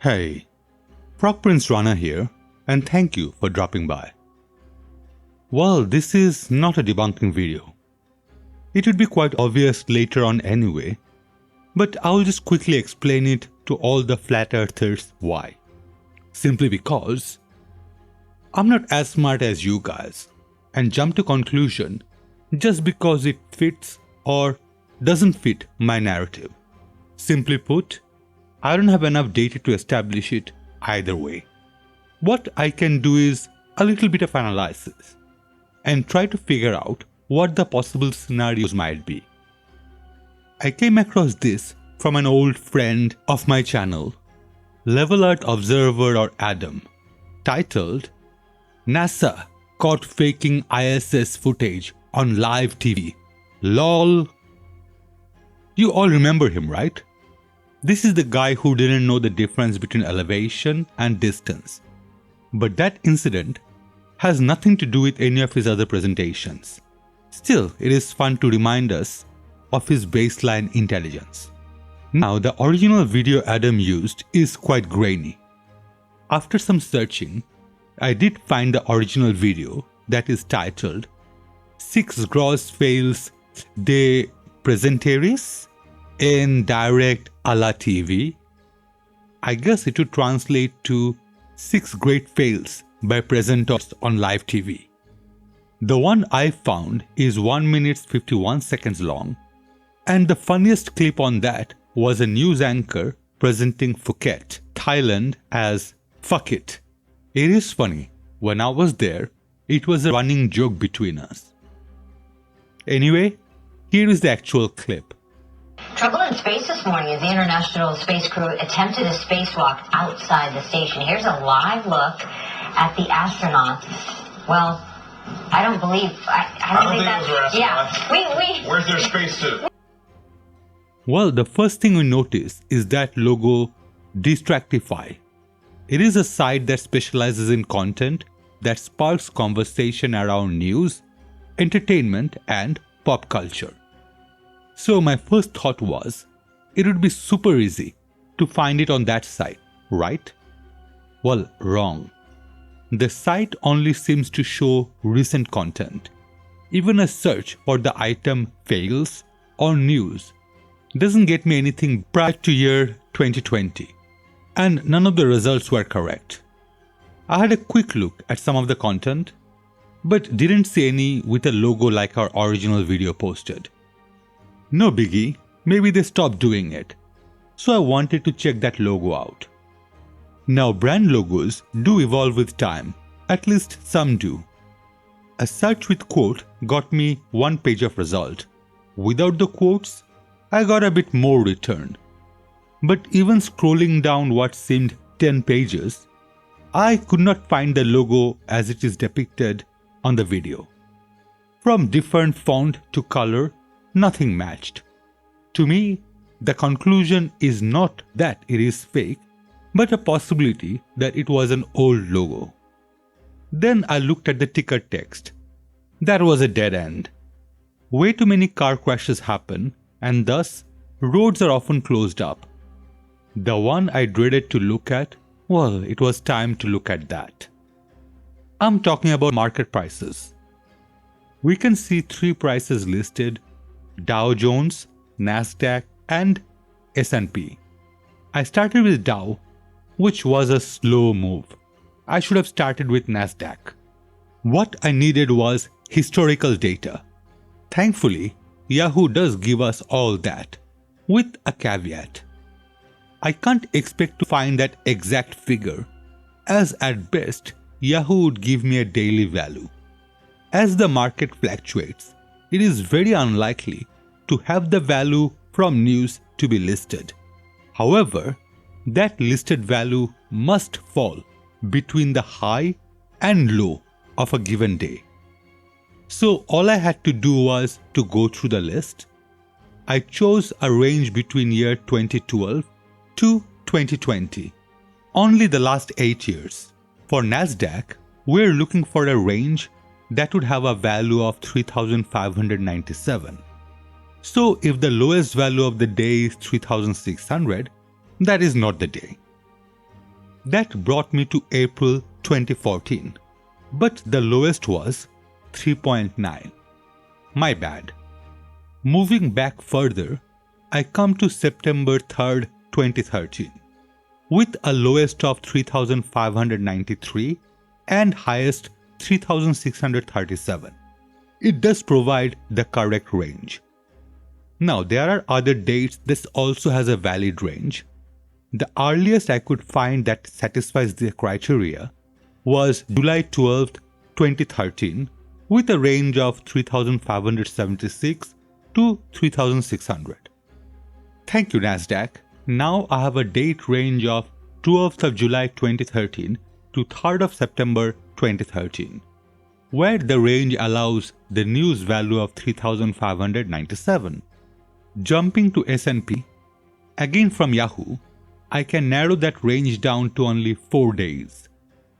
Hey, Frog Prince Runner here, and thank you for dropping by. Well, this is not a debunking video. It would be quite obvious later on anyway, but I'll just quickly explain it to all the flat earthers why. Simply because I'm not as smart as you guys and jump to conclusion just because it fits or doesn't fit my narrative. Simply put, I don't have enough data to establish it either way. What I can do is a little bit of analysis and try to figure out what the possible scenarios might be. I came across this from an old friend of my channel, Level Earth Observer or Adam, titled NASA Caught Faking ISS Footage on Live TV. LOL. You all remember him, right? This is the guy who didn't know the difference between elevation and distance. But that incident has nothing to do with any of his other presentations. Still, it is fun to remind us of his baseline intelligence. Now, the original video Adam used is quite grainy. After some searching, I did find the original video that is titled 6 Gross Fails de Presentaries in Direct a la TV. I guess it would translate to 6 Great Fails by presenters on live TV. The one I found is 1 minute 51 seconds long, and the funniest clip on that was a news anchor presenting Phuket, Thailand as "fuck it." It is funny, when I was there, it was a running joke between us. Anyway, here is the actual clip. Trouble in space this morning as the International Space Crew attempted a spacewalk outside the station. Here's a live look at the astronauts. Well, I don't believe... I don't think those are astronauts. Yeah, Where's their spacesuit? Well, the first thing we notice is that logo, Distractify. It is a site that specializes in content that sparks conversation around news, entertainment, and pop culture. So my first thought was, it would be super easy to find it on that site, right? Well, wrong. The site only seems to show recent content. Even a search for the item fails or news doesn't get me anything prior to year 2020. And none of the results were correct. I had a quick look at some of the content, but didn't see any with a logo like our original video posted. No biggie, maybe they stopped doing it. So I wanted to check that logo out. Now brand logos do evolve with time, at least some do. A search with quote got me 1 page of result. Without the quotes, I got a bit more return. But even scrolling down what seemed 10 pages, I could not find the logo as it is depicted on the video. From different font to color, nothing matched. To me, the conclusion is not that it is fake, but a possibility that it was an old logo. Then I looked at the ticker text. That was a dead end. Way too many car crashes happen, and thus roads are often closed up. The one I dreaded to look at, well, it was time to look at that. I'm talking about market prices. We can see 3 prices listed: Dow Jones, Nasdaq, and S&P. I started with Dow, which was a slow move. I should have started with Nasdaq. What I needed was historical data. Thankfully, Yahoo does give us all that, with a caveat. I can't expect to find that exact figure, as at best, Yahoo would give me a daily value. As the market fluctuates, it is very unlikely to have the value from news to be listed. However, that listed value must fall between the high and low of a given day. So all I had to do was to go through the list. I chose a range between year 2012 to 2020, only the last 8 years. For Nasdaq, we're looking for a range that would have a value of 3,597. So if the lowest value of the day is 3,600, that is not the day. That brought me to April 2014, but the lowest was 3.9. My bad. Moving back further, I come to September 3rd, 2013, with a lowest of 3,593 and highest 3,637. It does provide the correct range. Now, there are other dates that also has a valid range. The earliest I could find that satisfies the criteria was July 12th, 2013, with a range of 3,576 to 3,600. Thank you, Nasdaq. Now I have a date range of 12th of July 2013 to 3rd of September 2013, where the range allows the news value of 3,597. Jumping to S&P, again from Yahoo, I can narrow that range down to only 4 days.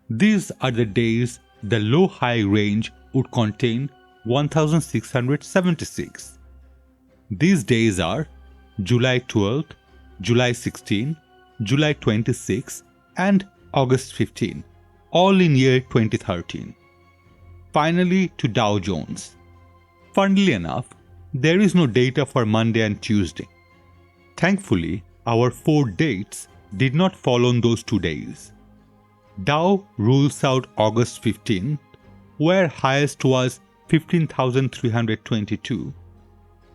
These are the days the low-high range would contain 1,676. These days are July 12th, July 16, July 26, and August 15, all in year 2013. Finally, to Dow Jones. Funnily enough, there is no data for Monday and Tuesday. Thankfully, our 4 dates did not fall on those 2 days. Dow rules out August 15, where highest was 15,322,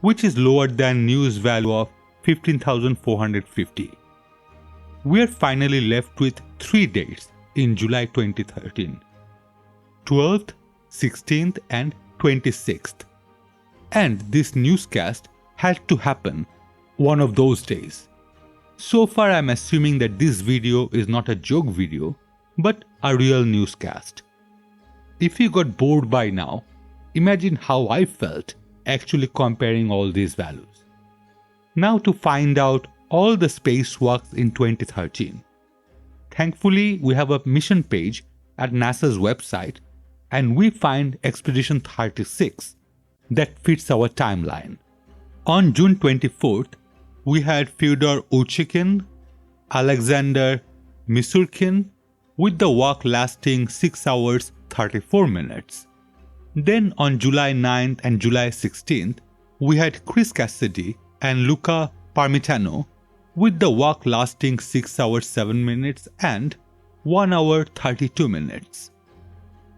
which is lower than news value of 15,450. We are finally left with 3 dates in July 2013, 12th, 16th and 26th. And this newscast had to happen one of those days. So far I'm assuming that this video is not a joke video, but a real newscast. If you got bored by now, imagine how I felt actually comparing all these values. Now to find out all the spacewalks in 2013. Thankfully, we have a mission page at NASA's website and we find Expedition 36 that fits our timeline. On June 24th, we had Fyodor Urchikin, Alexander Misurkin, with the walk lasting 6 hours 34 minutes. Then on July 9th and July 16th, we had Chris Cassidy and Luca Parmitano, with the walk lasting 6 hours 7 minutes and 1 hour 32 minutes.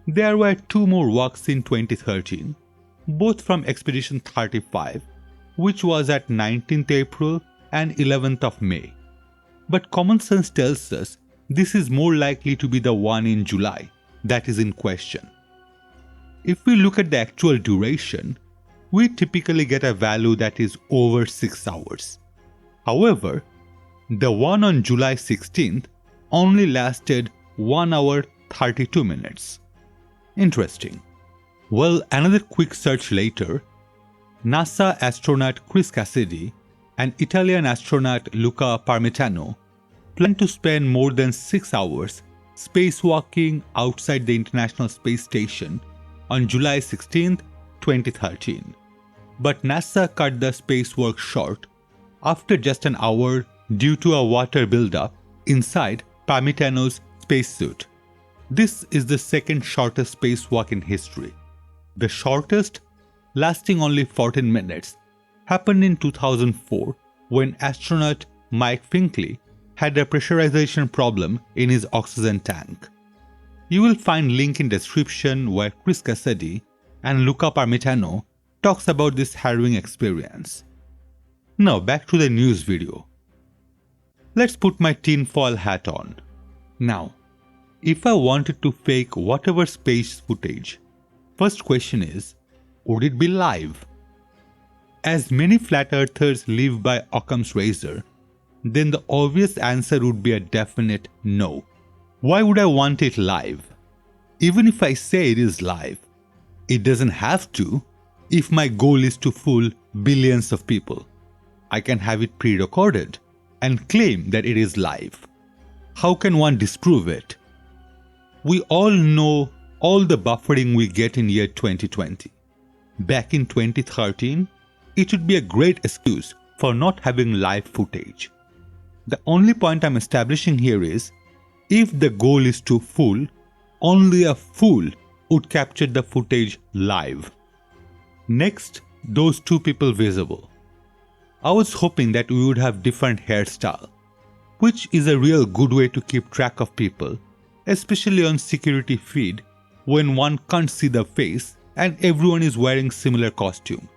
There were 2 more walks in 2013, both from Expedition 35, which was at 19th April and 11th of May. But common sense tells us this is more likely to be the one in July that is in question. If we look at the actual duration, we typically get a value that is over 6 hours. However, the one on July 16th only lasted 1 hour 32 minutes. Interesting. Well, another quick search later, NASA astronaut Chris Cassidy and Italian astronaut Luca Parmitano plan to spend more than 6 hours spacewalking outside the International Space Station on July 16, 2013. But NASA cut the spacewalk short after just an hour due to a water buildup inside Parmitano's spacesuit. This is the second shortest spacewalk in history. The shortest, lasting only 14 minutes, happened in 2004 when astronaut Mike Finkley had a pressurization problem in his oxygen tank. You will find link in description where Chris Cassidy and Luca Parmitano talks about this harrowing experience. Now back to the news video. Let's put my tinfoil hat on. Now, if I wanted to fake whatever space footage, first question is, would it be live? As many flat earthers live by Occam's razor, then the obvious answer would be a definite no. Why would I want it live? Even if I say it is live, it doesn't have to if my goal is to fool billions of people. I can have it pre-recorded and claim that it is live. How can one disprove it? We all know all the buffering we get in year 2020. Back in 2013, it would be a great excuse for not having live footage. The only point I'm establishing here is, If the goal is to fool, only a fool would capture the footage live. Next, those two people visible. I was hoping that we would have different hairstyle, which is a real good way to keep track of people, especially on security feed when one can't see the face and everyone is wearing similar costume.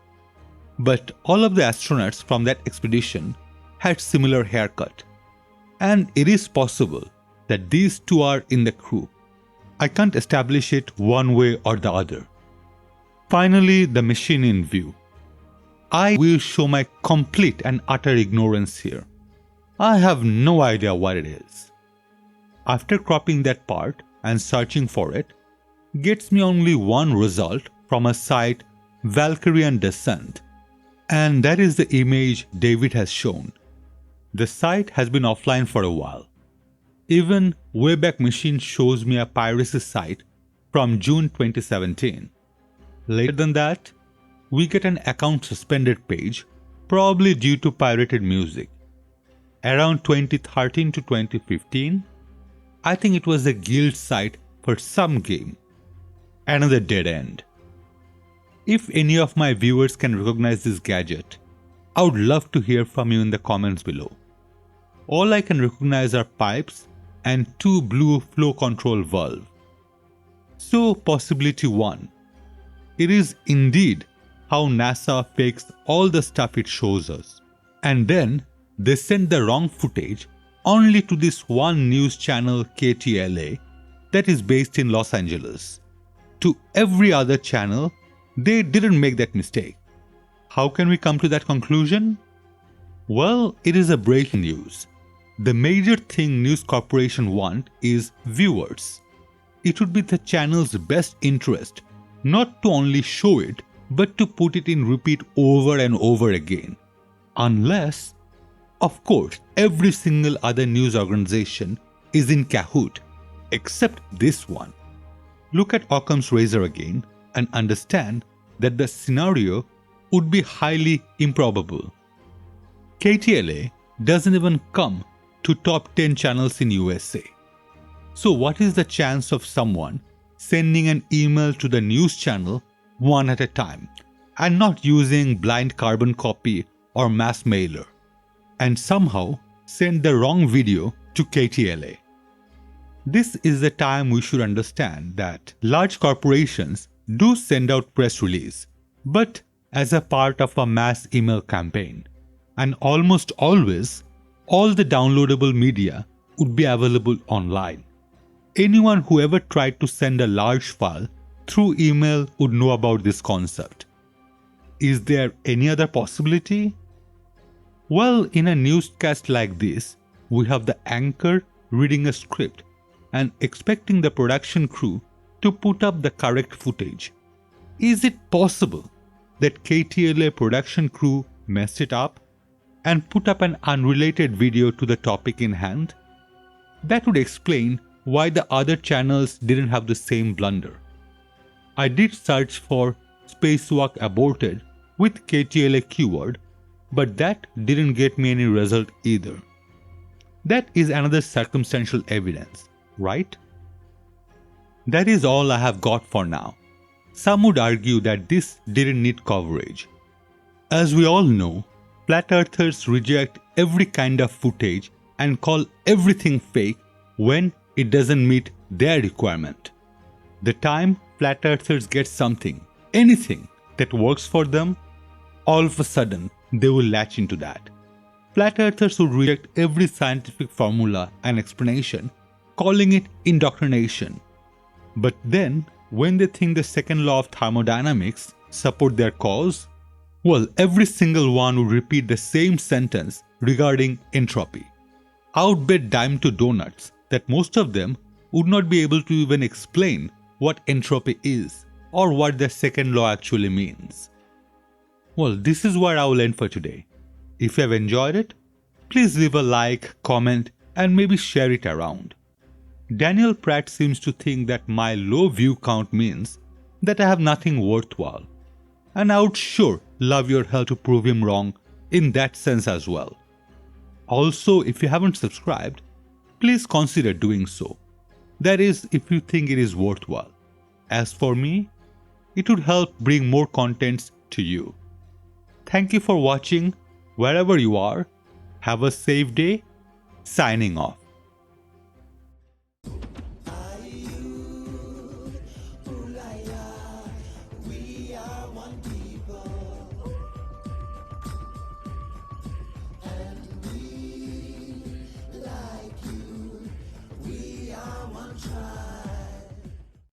But all of the astronauts from that expedition had similar haircut, and it is possible that these two are in the crew. I can't establish it one way or the other. Finally, the machine in view. I will show my complete and utter ignorance here. I have no idea what it is. After cropping that part and searching for it, gets me only one result from a site, Valkyrian Descent, and that is the image David has shown. The site has been offline for a while. Even Wayback Machine shows me a piracy site from June 2017. Later than that, we get an account suspended page, probably due to pirated music. Around 2013 to 2015, I think it was a guild site for some game. Another dead end. If any of my viewers can recognize this gadget, I would love to hear from you in the comments below. All I can recognize are pipes and two blue flow control valves. So possibility 1. It is indeed how NASA fakes all the stuff it shows us. And then they send the wrong footage only to this one news channel KTLA that is based in Los Angeles. To every other channel, they didn't make that mistake. How can we come to that conclusion? Well, it is a breaking news. The major thing News Corporation want is viewers. It would be the channel's best interest not to only show it, but to put it in repeat over and over again. Unless, of course, every single other news organization is in cahoot, except this one. Look at Occam's razor again and understand that the scenario would be highly improbable. KTLA doesn't even come to top 10 channels in USA. So what is the chance of someone sending an email to the news channel one at a time and not using blind carbon copy or mass mailer, and somehow send the wrong video to KTLA? This is the time we should understand that large corporations do send out press release, but as a part of a mass email campaign, and almost always all the downloadable media would be available online. Anyone who ever tried to send a large file through email would know about this concept. Is there any other possibility? Well, in a newscast like this, we have the anchor reading a script and expecting the production crew to put up the correct footage. Is it possible that KTLA production crew messed it up and put up an unrelated video to the topic in hand? That would explain why the other channels didn't have the same blunder. I did search for Spacewalk aborted with KTLA keyword, but that didn't get me any result either. That is another circumstantial evidence, right? That is all I have got for now. Some would argue that this didn't need coverage. As we all know, flat earthers reject every kind of footage and call everything fake when it doesn't meet their requirement. The time flat earthers get something, anything that works for them, all of a sudden they will latch into that. Flat earthers would reject every scientific formula and explanation, calling it indoctrination. But then, when they think the second law of thermodynamics support their cause, well, every single one would repeat the same sentence regarding entropy. I would bet dime to donuts that most of them would not be able to even explain what entropy is or what the second law actually means. Well, this is where I will end for today. If you have enjoyed it, please leave a like, comment, and maybe share it around. Daniel Pratt seems to think that my low view count means that I have nothing worthwhile, and I would sure love your help to prove him wrong in that sense as well. Also, if you haven't subscribed, please consider doing so. That is, if you think it is worthwhile. As for me, it would help bring more contents to you. Thank you for watching wherever you are. Have a safe day. Signing off.